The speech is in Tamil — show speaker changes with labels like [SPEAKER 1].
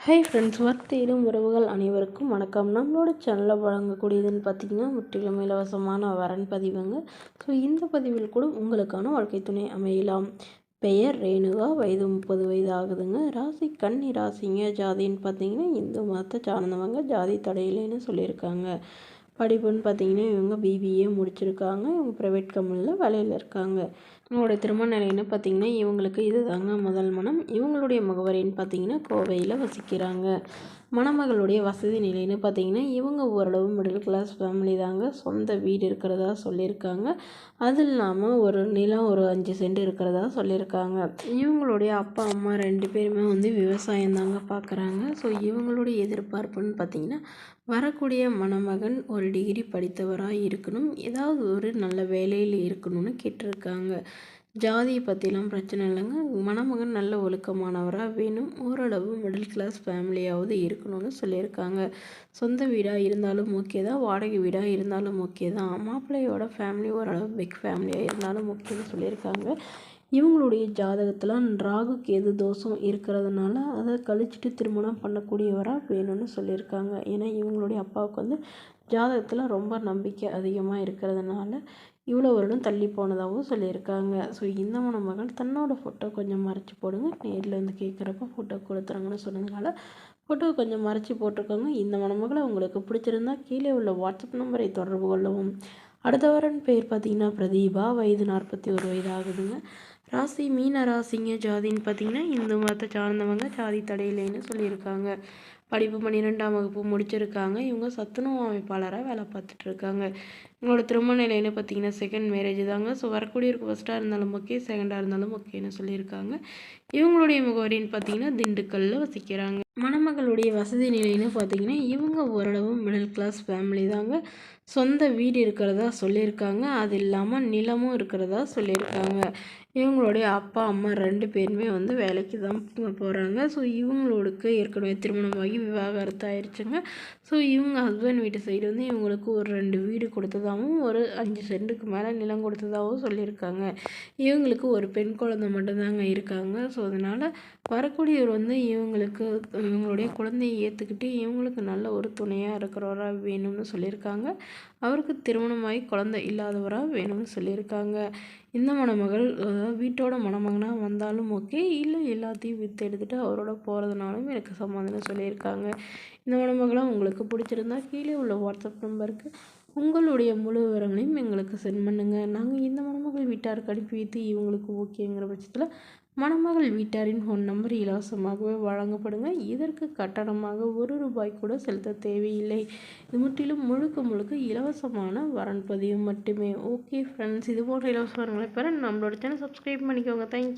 [SPEAKER 1] ஹாய் ஃப்ரெண்ட்ஸ், தேடும் உறவுகள் அனைவருக்கும் வணக்கம். நம்மளோட சேனலில் வழங்கக்கூடியதுன்னு பார்த்திங்கன்னா முற்றிலும் இலவசமான வரன் பதிவுங்க. ஸோ இந்த பதிவில் கூட உங்களுக்கான வாழ்க்கை துணை அமையலாம். பெயர் ரேணுகா, வயது 30 வயது ஆகுதுங்க. ராசி கன்னி ராசிங்க. ஜாதின்னு பார்த்தீங்கன்னா இந்து மதத்தை சார்ந்தவங்க, ஜாதி தடையிலேன்னு சொல்லியிருக்காங்க. படிப்புன்னு பார்த்தீங்கன்னா இவங்க பிபிஏ முடிச்சிருக்காங்க. இவங்க ப்ரைவேட் கம்பெனியில் வேலையில் இருக்காங்க. இவங்களோட திருமண நிலைன்னு பார்த்தீங்கன்னா இவங்களுக்கு இது தாங்க முதல் மனம். இவங்களுடைய முகவரின்னு பார்த்தீங்கன்னா கோவையில் வசிக்கிறாங்க. மணமகளுடைய வசதி நிலைன்னு பார்த்தீங்கன்னா இவங்க ஓரளவு மிடில் கிளாஸ் ஃபேமிலி தாங்க. சொந்த வீடு இருக்கிறதா சொல்லியிருக்காங்க. அது இல்லாமல் ஒரு நிலம் ஒரு 5 சென்ட் இருக்கிறதா சொல்லியிருக்காங்க. இவங்களுடைய அப்பா அம்மா 2 பேருமே விவசாயம் தாங்க பார்க்குறாங்க. ஸோ இவங்களுடைய எதிர்பார்ப்புன்னு பார்த்தீங்கன்னா வரக்கூடிய மணமகன் ஒரு டிகிரி படித்தவராக இருக்கணும், ஏதாவது ஒரு நல்ல வேலையில் இருக்கணும்னு கேட்டிருக்காங்க. ஜாதியை பற்றிலாம் பிரச்சனை இல்லைங்க. மணமகன் நல்ல ஒழுக்கமானவராக வேணும், ஓரளவு மிடில் கிளாஸ் ஃபேமிலியாவது இருக்கணும்னு சொல்லியிருக்காங்க. சொந்த வீடாக இருந்தாலும் ஓகே தான், வாடகை வீடாக இருந்தாலும் ஓகே தான். மாப்பிள்ளையோட ஃபேமிலி ஓரளவு பிக் ஃபேமிலியாக இருந்தாலும் ஓகேன்னு சொல்லியிருக்காங்க. இவங்களுடைய ஜாதகத்தில் ராகு கேது தோஷம் இருக்கிறதுனால அதை கழிச்சிட்டு திருமணம் பண்ணக்கூடியவராக வேணும்னு சொல்லியிருக்காங்க. ஏன்னா இவங்களுடைய அப்பாவுக்கு ஜாதகத்தில் ரொம்ப நம்பிக்கை அதிகமாக இருக்கிறதுனால இவ்வளோ வருடம் தள்ளி போனதாகவும் சொல்லியிருக்காங்க. ஸோ இந்த மணமகள் தன்னோட ஃபோட்டோ கொஞ்சம் மறைச்சி போடுங்க, நேரில் கேட்குறப்ப ஃபோட்டோ கொடுத்துறாங்கன்னு சொன்னதுனால ஃபோட்டோ கொஞ்சம் மறைச்சி போட்டிருக்காங்க. இந்த மணமகளை உங்களுக்கு பிடிச்சிருந்தா கீழே உள்ள வாட்ஸ்அப் நம்பரை தொடர்பு கொள்ளவும். அடுத்த வாரம் பேர் பார்த்தீங்கன்னா பிரதீபா, வயது 41 வயது ஆகுதுங்க. ராசி மீன ராசிங்க. ஜாதின்னு பார்த்தீங்கன்னா இந்து மதத்தை சார்ந்தவங்க, ஜாதி தடையிலேன்னு சொல்லியிருக்காங்க. படிப்பு 12ஆம் வகுப்பு முடிச்சிருக்காங்க. இவங்க சத்துணவு அமைப்பாளராக வேலை பார்த்துட்ருக்காங்க. இவங்களோட திருமண நிலைன்னு பார்த்தீங்கன்னா செகண்ட் மேரேஜ் தாங்க. ஸோ வரக்கூடியவருக்கு ஃபஸ்ட்டாக இருந்தாலும் ஓகே, செகண்டாக இருந்தாலும் ஓகேன்னு சொல்லியிருக்காங்க. இவங்களுடைய முகவரின்னு பார்த்தீங்கன்னா திண்டுக்கல்லில் வசிக்கிறாங்க. மணமகளுடைய வசதி நிலைன்னு பார்த்தீங்கன்னா இவங்க ஓரளவு மிடில் கிளாஸ் ஃபேமிலி தாங்க. சொந்த வீடு இருக்கிறதா சொல்லியிருக்காங்க. அது இல்லாமல் நிலமும் இருக்கிறதா சொல்லியிருக்காங்க. இவங்களுடைய அப்பா அம்மா 2 பேருமே வேலைக்கு தான் போகிறாங்க. ஸோ இவங்களுக்கு ஏற்கனவே திருமணமாகி விவாகரத்து ஆயிடுச்சுங்க. ஸோ இவங்க ஹஸ்பண்ட் வீட்டு சைடு இவங்களுக்கு ஒரு 2 வீடு கொடுத்ததாகவும் ஒரு 5 சென்ட்டுக்கு மேலே நிலம் கொடுத்ததாகவும் சொல்லியிருக்காங்க. இவங்களுக்கு ஒரு பெண் குழந்தை மட்டும்தாங்க இருக்காங்க. ஸோ அதனால் வரக்கூடியவர் இவங்களுக்கு இவங்களுடைய குழந்தையை ஏற்றுக்கிட்டு இவங்களுக்கு நல்ல ஒரு துணையாக இருக்கிறவராக வேணும்னு சொல்லியிருக்காங்க. அவருக்கு திருமணமாகி குழந்தை இல்லாதவராக வேணும்னு சொல்லியிருக்காங்க. இந்த மணமகள் வீட்டோட மணமகனாக வந்தாலும் ஓகே, இல்லை எல்லாத்தையும் விற்று எடுத்துகிட்டு அவரோட போகிறதுனாலும் எனக்கு சமாதானம் சொல்லியிருக்காங்க. இந்த மணமகளாக உங்களுக்கு பிடிச்சிருந்தா கீழே உள்ள வாட்ஸ்அப் நம்பருக்கு உங்களுடைய முழு விவரங்களையும் எங்களுக்கு சென்ட் பண்ணுங்கள். நாங்கள் இந்த மணமகள் வீட்டாருக்கு அனுப்பி வைத்து இவங்களுக்கு ஓகேங்கிற பட்சத்தில் மணமகள் வீட்டாரின் ஃபோன் நம்பர் இலவசமாகவே வழங்கப்படுங்க. இதற்கு கட்டணமாக ₹1 கூட செலுத்த தேவையில்லை. இது முற்றிலும் முழுக்க இலவசமான வரன் பதிவு மட்டுமே. ஓகே ஃப்ரெண்ட்ஸ், இது போன்ற இலவச வரங்களை பெற நம்மளோட சேனல் சப்ஸ்கிரைப் பண்ணிக்கோங்க. தேங்க்யூ.